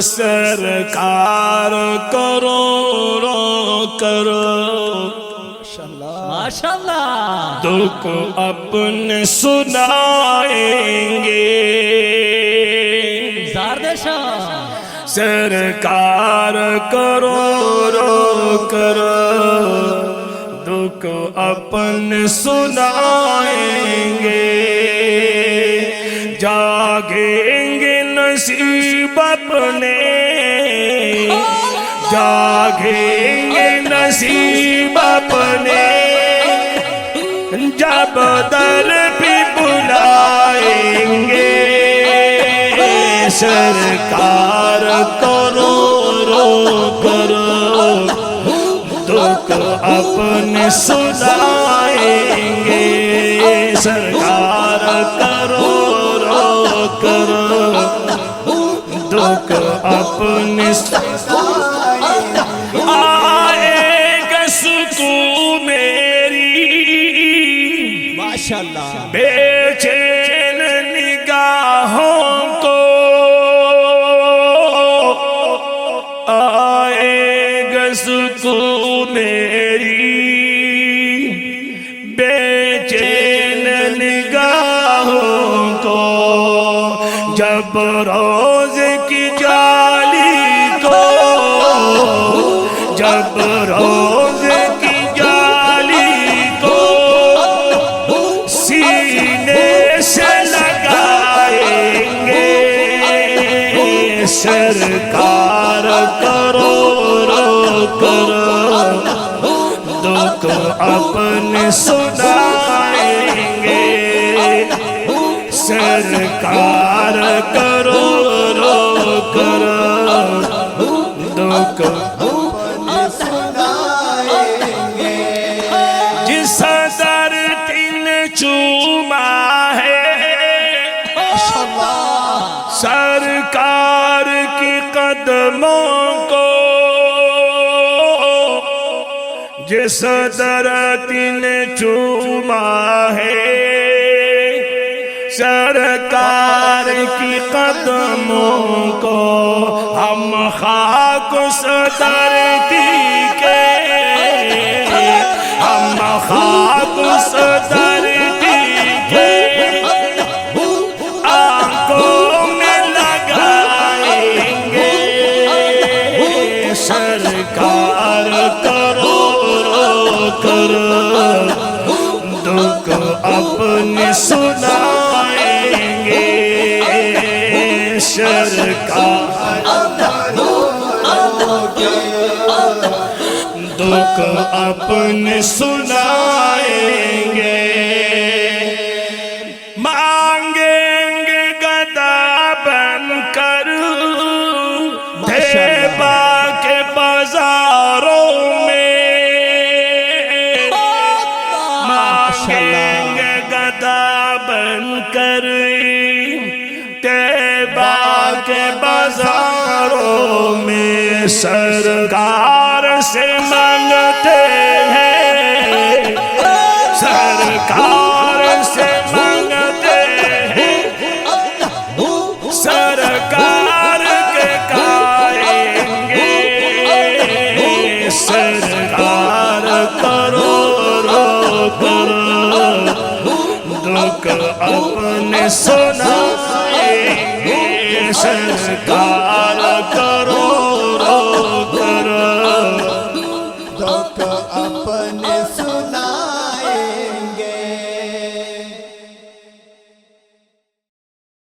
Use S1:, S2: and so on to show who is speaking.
S1: سرکار کروڑوں کرو
S2: ماشاءاللہ
S1: دکھ اپنے سنائیں گے
S2: زاردشاہ
S1: سرکار کروڑوں کرو دکھ اپنے سنائیں گے جاگیں گے نصیب اپنے جاگیں گے نصیب اپنے جب در پہ بلائیں گے سرکار کروڑوں کرو دکھ اپنے سنائیں گے سرکار کروڑوں کرو دکھ اپنے آئے گا سکون میری
S2: ماشاءاللہ
S1: بے چین نگاہوں کو آئے گا سکون میری بے چین نگاہوں کو جب روز کی جالی کو جب روز کی جالی کو سینے سے لگائیں گے سرکار کروڑوں کرو دکھ اپنے سنائیں گے سرکار کروڑوں کرو دکھ جس در تن چوما ہے سرکار کی قدموں کو جس در تن چوما ہے سرکار کی قدموں کو ہم خاک اس دھرتی کے ہم خاک اس دھرتی کے آنکھوں میں لگائیں گے سرکار کروڑوں کرو دکھ اپنے سنائیں گے سرکار دکھ اپنے سنائیں گے مانگیں گے گدا بن کر دیبا کے بازاروں میں مانگیں گے گدا بن کر دیبا کے بازاروں میں سرکار سے مانگتے ہیں سرکار سے مانگتے ہیں سرکار کے کھائیں گے سرکار کروڑوں کرو دکھ اپنے سنائیں گے سرکار کروڑوں کرو
S3: دکھ اپنے سنائیں گے